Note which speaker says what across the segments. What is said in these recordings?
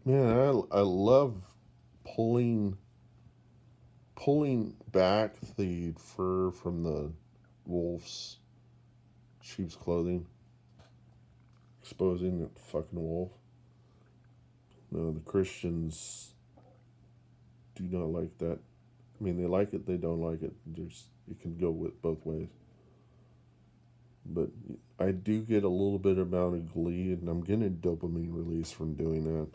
Speaker 1: Man, I love pulling back the fur from the wolf's sheep's clothing, exposing the fucking wolf. No, the Christians do not like that. I mean, they like it, they don't like it. There's it can go with both ways. But I do get a little bit amount of glee, and I'm getting a dopamine release from doing that.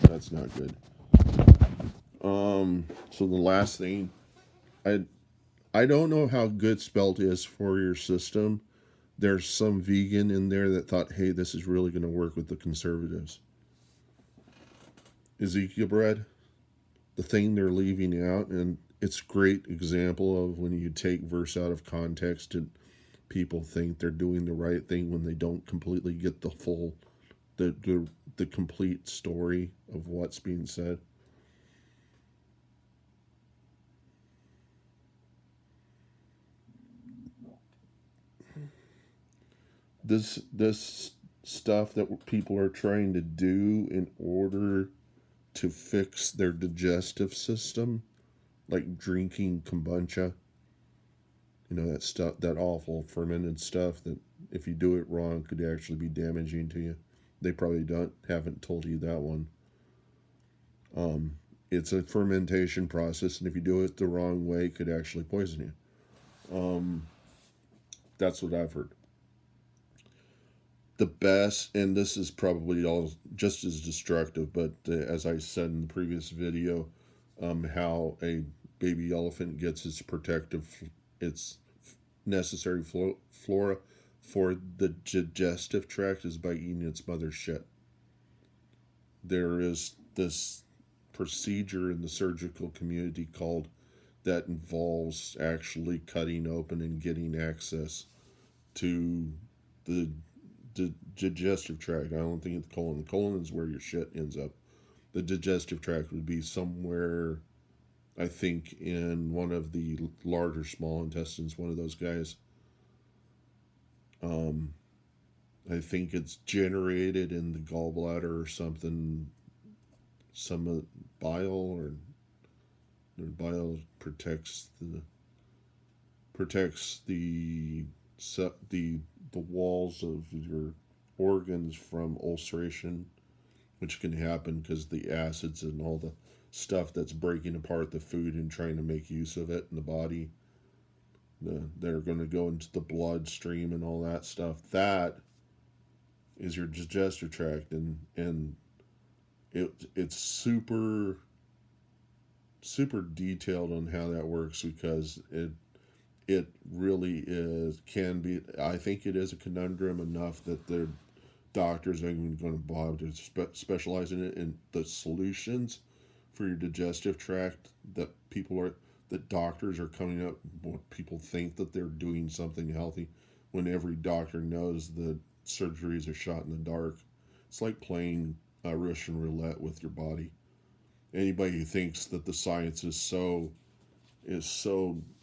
Speaker 1: That's not good. So the last thing, I I don't know how good spelt is for your system. There's some vegan in there that thought, hey, this is really going to work with the conservatives. Ezekiel bread, the thing they're leaving out, and it's a great example of when you take verse out of context and people think they're doing the right thing when they don't completely get the full, the complete story of what's being said. This stuff that people are trying to do in order to fix their digestive system, like drinking kombucha, that stuff, that awful fermented stuff that if you do it wrong could actually be damaging to you. They probably don't haven't told you that one. Um, it's a fermentation process, and if you do it the wrong way, it could actually poison you. That's what I've heard. The best, and this is probably all just as destructive, but as I said in the previous video, how a baby elephant gets its necessary flora for the digestive tract is by eating its mother's shit. There is this procedure in the surgical community called that involves actually cutting open and getting access to the digestive tract. I don't think it's the colon. The colon is where your shit ends up. The digestive tract would be somewhere, I think, in one of the larger small intestines, one of those guys. Um, I think it's generated in the gallbladder or something. Some bile or bile protects the walls of your organs from ulceration, which can happen because the acids and all the stuff that's breaking apart the food and trying to make use of it in the body. They're going to go into the bloodstream and all that stuff. That is your digestive tract, and it's super detailed on how that works because it really is can be. I think it is a conundrum enough that the doctors aren't even going to bother to specialize in it. And the solutions for your digestive tract that people are that doctors are coming up, what people think that they're doing something healthy, when every doctor knows that surgery is a shot in the dark. It's like playing Russian roulette with your body. Anybody who thinks that the science is so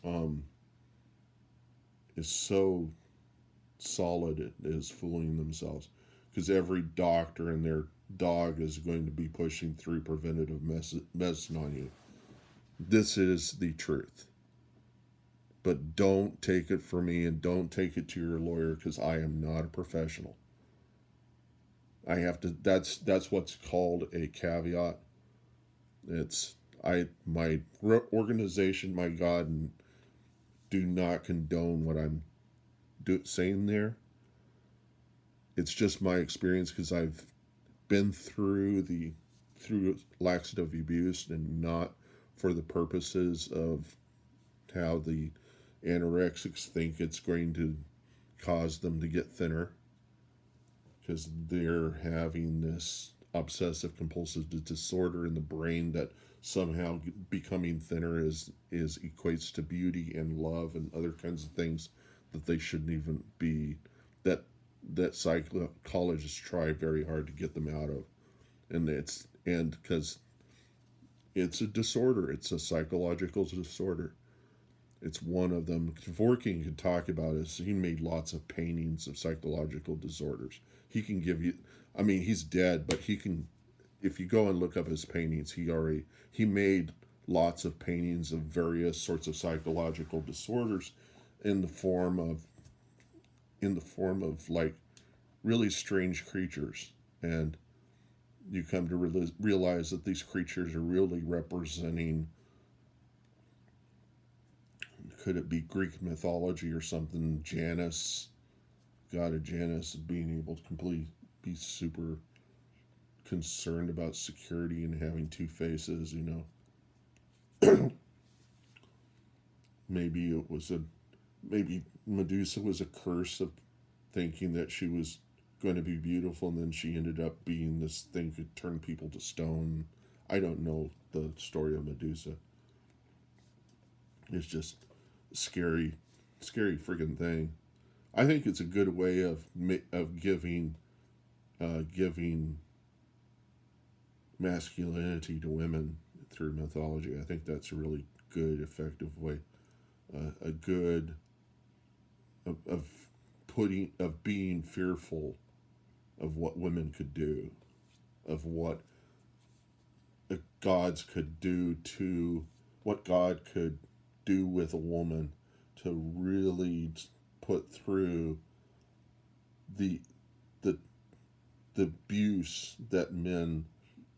Speaker 1: um, is so solid it is fooling themselves because every doctor and their dog is going to be pushing through preventative medicine on you. This is the truth. But don't take it from me and don't take it to your lawyer because I am not a professional. I have to that's what's called a caveat. It's my organization, my God, and do not condone what I'm saying there. It's just my experience because I've been through laxative abuse and not for the purposes of how the anorexics think it's going to cause them to get thinner because they're having this obsessive compulsive disorder in the brain that somehow becoming thinner is equates to beauty and love and other kinds of things that they shouldn't even be, that psychologists try very hard to get them out of. And because it's a disorder, it's a psychological disorder. It's one of them. Dvorkin could talk about it. He made lots of paintings of psychological disorders. He can give you. I mean, he's dead, but he can. If you go and look up his paintings, he made lots of paintings of various sorts of psychological disorders in the form of like really strange creatures, and you come to realize that these creatures are really representing, could it be Greek mythology or something? Janus, god of Janus, being able to completely be super concerned about security and having two faces, maybe it was a maybe Medusa was a curse of thinking that she was going to be beautiful, and then she ended up being this thing could turn people to stone. I don't know the story of Medusa. It's just scary, scary friggin' thing. I think it's a good way of giving masculinity to women through mythology. I think that's a really good, effective way. A good of being fearful of what women could do, of what gods could do to what God could do with a woman to really put through the the the abuse that men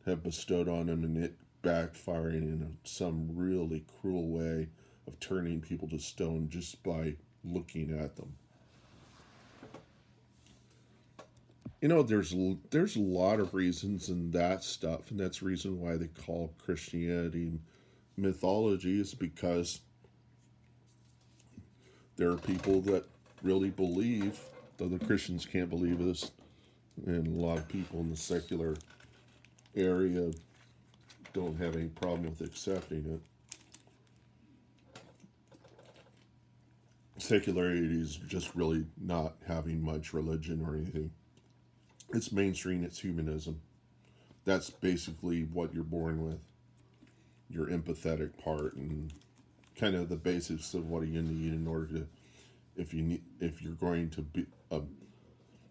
Speaker 1: have bestowed on him, and it backfiring in some really cruel way of turning people to stone just by looking at them. There's a lot of reasons in that stuff, and that's the reason why they call Christianity mythology, is because there are people that really believe, though the Christians can't believe this, and a lot of people in the secular area don't have any problem with accepting it. Secularity is just really not having much religion or anything. It's mainstream, it's humanism. That's basically what you're born with. Your empathetic part and kind of the basics of what you need in order to, if you're going to be,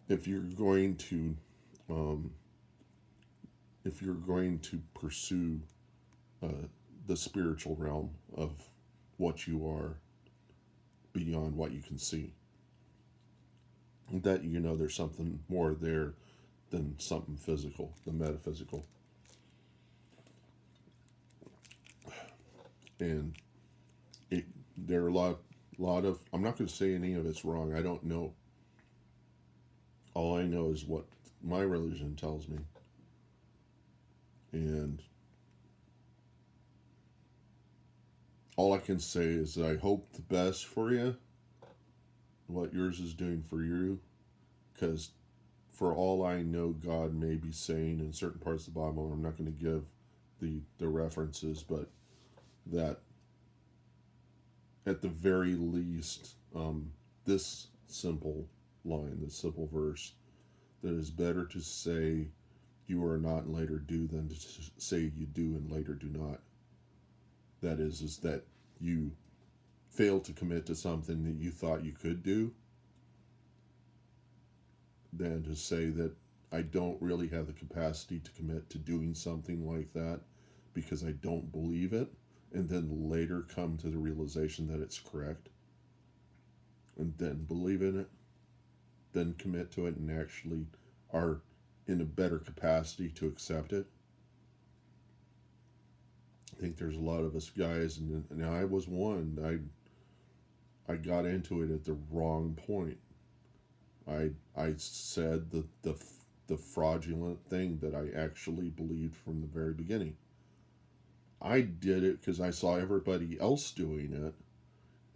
Speaker 1: if you're going to, um, if you're going to pursue the spiritual realm of what you are beyond what you can see. That there's something more there than something physical, the metaphysical. And there are a lot of, I'm not going to say any of it's wrong. I don't know. All I know is what my religion tells me. And all I can say is that I hope the best for you, what yours is doing for you, because for all I know, God may be saying in certain parts of the Bible, I'm not going to give the references, but that at the very least, this simple line, this simple verse, that it's better to say you are not and later do than to say you do and later do not. That is that you fail to commit to something that you thought you could do, than to say that I don't really have the capacity to commit to doing something like that because I don't believe it, and then later come to the realization that it's correct, and then believe in it, then commit to it and actually are in a better capacity to accept it. I think there's a lot of us guys, and I was one. I got into it at the wrong point. I said the fraudulent thing that I actually believed from the very beginning. I did it because I saw everybody else doing it,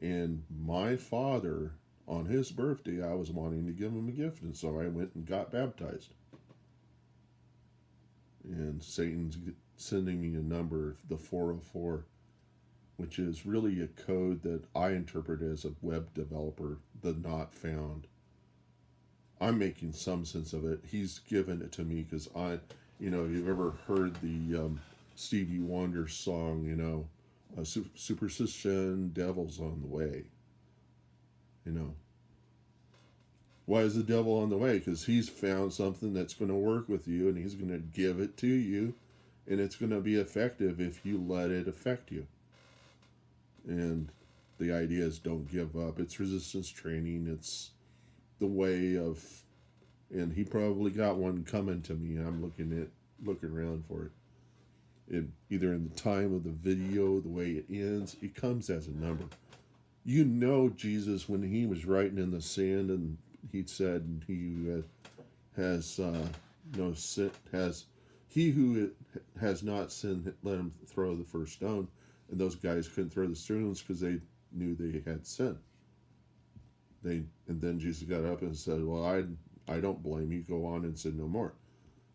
Speaker 1: and my father, on his birthday, I was wanting to give him a gift, and so I went and got baptized. And Satan's sending me a number, the 404, which is really a code that I interpret as a web developer, the not found. I'm making some sense of it. He's given it to me because you've ever heard the Stevie Wonder song, Superstition, Devil's on the Way, Why is the devil on the way? Because he's found something that's going to work with you, and he's going to give it to you, and it's going to be effective if you let it affect you. And the idea is don't give up. It's resistance training. It's the way of, and he probably got one coming to me. I'm looking around for it. Either in the time of the video, the way it ends, it comes as a number. You know, Jesus, when he was writing in the sand, and he said, "He who has no sin has he who has not sinned, let him throw the first stone." And those guys couldn't throw the stones because they knew they had sinned. And then Jesus got up and said, "Well, I don't blame you. Go on and sin no more."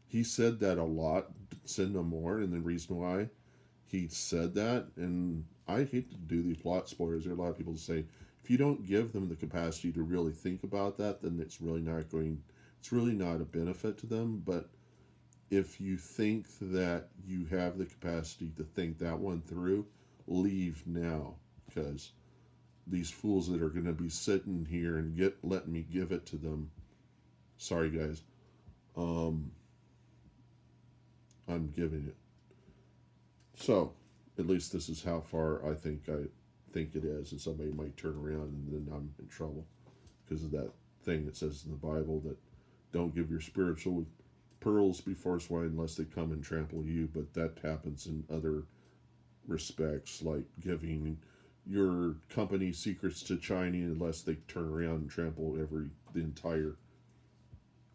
Speaker 1: He said that a lot, sin no more, and the reason why he said that, and I hate to do the plot spoilers. There are a lot of people who say if you don't give them the capacity to really think about that, then it's really not a benefit to them. But if you think that you have the capacity to think that one through, leave now, because these fools that are going to be sitting here and letting me give it to them. Sorry, guys. I'm giving it. So, at least this is how far I think it is, and somebody might turn around and then I'm in trouble because of that thing that says in the Bible that don't give your spiritual pearls before swine unless they come and trample you. But that happens in other respects, like giving your company secrets to China unless they turn around and trample the entire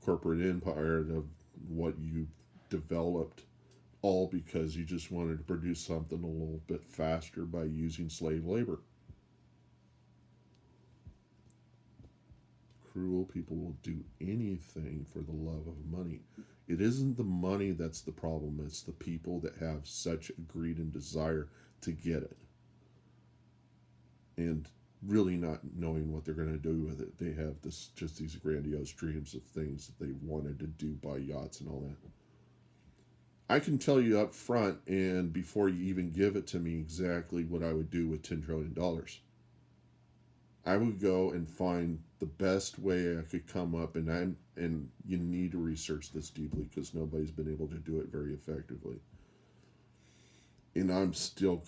Speaker 1: corporate empire of what you developed, all because you just wanted to produce something a little bit faster by using slave labor. Cruel people will do anything for the love of money. It isn't the money that's the problem, it's the people that have such a greed and desire to get it. And really not knowing what they're going to do with it. They have just these grandiose dreams of things that they wanted to do, buy yachts and all that. I can tell you up front, and before you even give it to me, exactly what I would do with $10 trillion. I would go and find the best way I could come up, and you need to research this deeply because nobody's been able to do it very effectively. And I'm still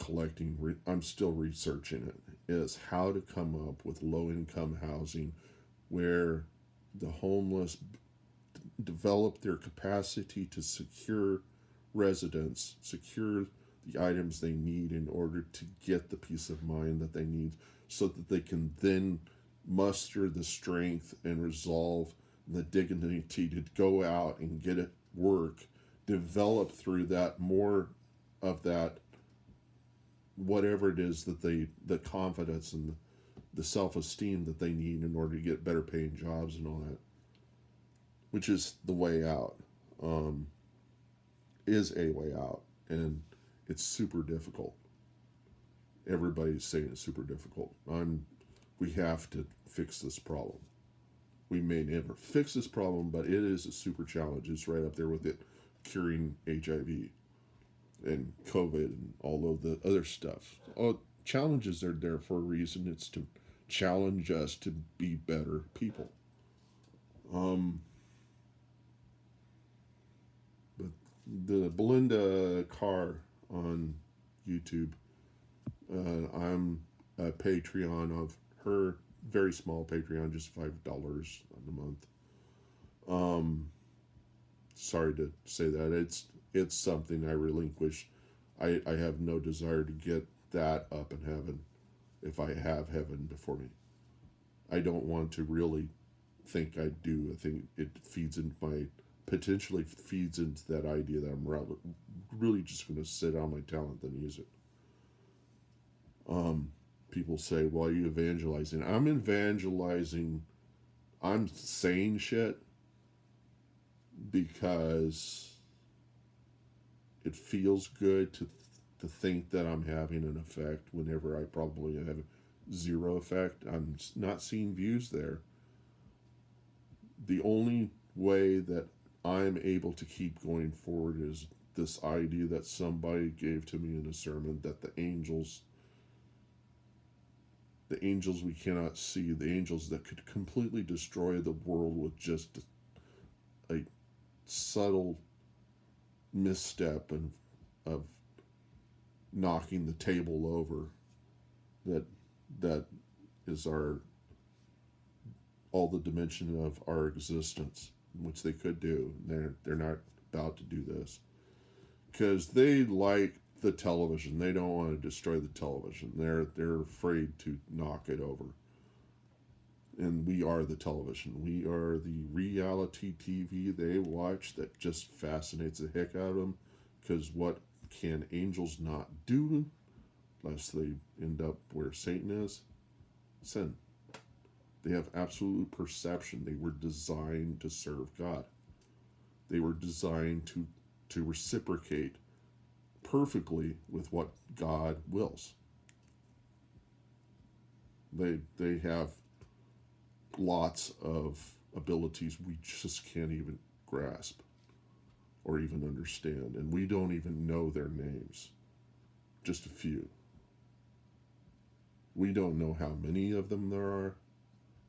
Speaker 1: I'm still researching it, is how to come up with low-income housing where the homeless develop their capacity to secure residence, secure the items they need in order to get the peace of mind that they need so that they can then muster the strength and resolve and the dignity to go out and get it work, develop through that more of that, whatever it is that the confidence and the self-esteem that they need in order to get better paying jobs and all that, which is the way out, is a way out. And it's super difficult. Everybody's saying it's super difficult. We have to fix this problem. We may never fix this problem, but it is a super challenge. It's right up there with it curing HIV and COVID and all of the other stuff. Challenges are there for a reason. It's to challenge us to be better people. But the Belinda Carr on YouTube, I'm a Patreon of her, very small Patreon, just $5 a month. Sorry to say that. It's something I relinquish. I have no desire to get that up in heaven if I have heaven before me. I don't want to really think I do. I think it potentially feeds into that idea that I'm really just going to sit on my talent and use it. People say, "Well, are you evangelizing?" I'm evangelizing. I'm saying shit because it feels good to think that I'm having an effect whenever I probably have zero effect. I'm not seeing views there. The only way that I'm able to keep going forward is this idea that somebody gave to me in a sermon that the angels the angels we cannot see, the angels that could completely destroy the world with just a subtle misstep and of knocking the table over. That is our all the dimension of our existence, which they could do. They're not about to do this because they like the television. They don't want to destroy the television. They're afraid to knock it over. And we are the television. We are the reality TV they watch that just fascinates the heck out of them. Because what can angels not do, lest they end up where Satan is? Sin. They have absolute perception. They were designed to serve God. They were designed to reciprocate perfectly with what God wills. They have lots of abilities we just can't even grasp or even understand, and we don't even know their names. Just a few. We don't know how many of them there are.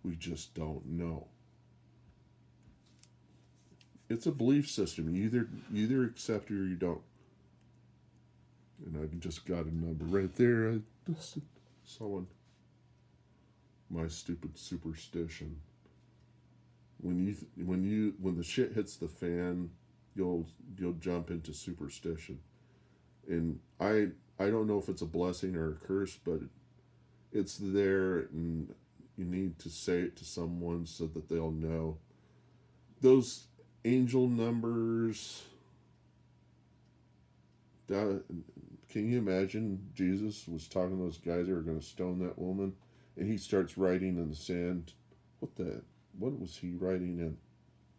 Speaker 1: We just don't know. It's a belief system. You either accept it or you don't. And I just got a number right there. I just saw one. My stupid superstition. When the shit hits the fan, you'll jump into superstition. And I don't know if it's a blessing or a curse, but it's there, and you need to say it to someone so that they'll know. Those angel numbers. Can you imagine Jesus was talking to those guys that were going to stone that woman, and he starts writing in the sand? What was he writing in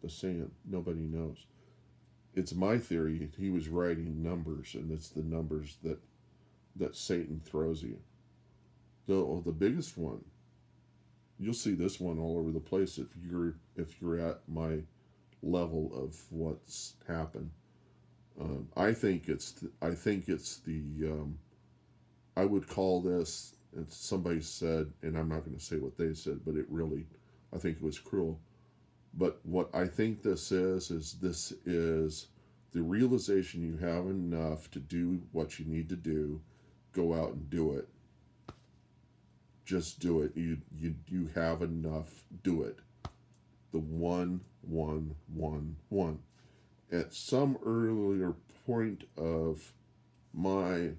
Speaker 1: the sand? Nobody knows. It's my theory he was writing numbers, and it's the numbers that Satan throws you. The biggest one, you'll see this one all over the place if you're at my level of what's happened. I think it's the I would call this. Somebody said, and I'm not going to say what they said, but I think it was cruel. But what I think this is the realization you have enough to do what you need to do. Go out and do it. Just do it. You have enough. Do it. The 1, 1, 1, 1. At some earlier point of my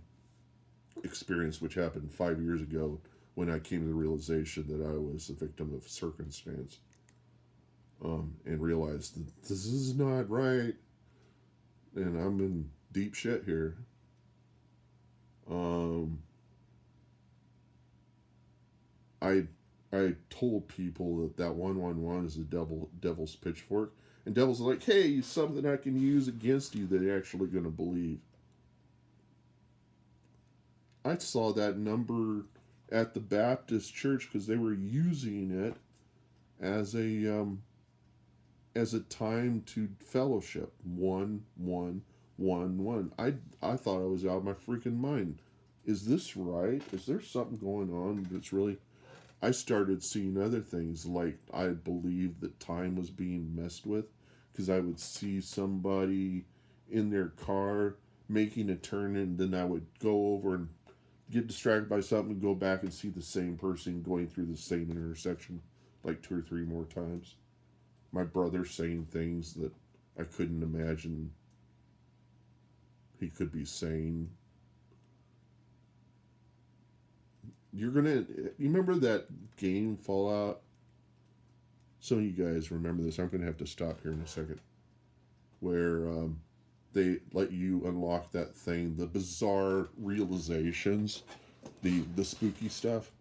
Speaker 1: experience, which happened 5 years ago, when I came to the realization that I was a victim of circumstance, and realized that this is not right, and I'm in deep shit here. I told people that 111 is the devil's pitchfork, and devil's like, hey, something I can use against you that you're actually going to believe. I saw that number at the Baptist church because they were using it as a time to fellowship. 1, 1, 1, 1. I thought I was out of my freaking mind. Is this right? Is there something going on that's really... I started seeing other things, like I believed that time was being messed with, because I would see somebody in their car making a turn, and then I would go over and get distracted by something and go back and see the same person going through the same intersection like 2 or 3 more times. My brother saying things that I couldn't imagine he could be saying. You remember that game Fallout? Some of you guys remember this. I'm gonna have to stop here in a second. Where they let you unlock that thing, the bizarre realizations, the spooky stuff.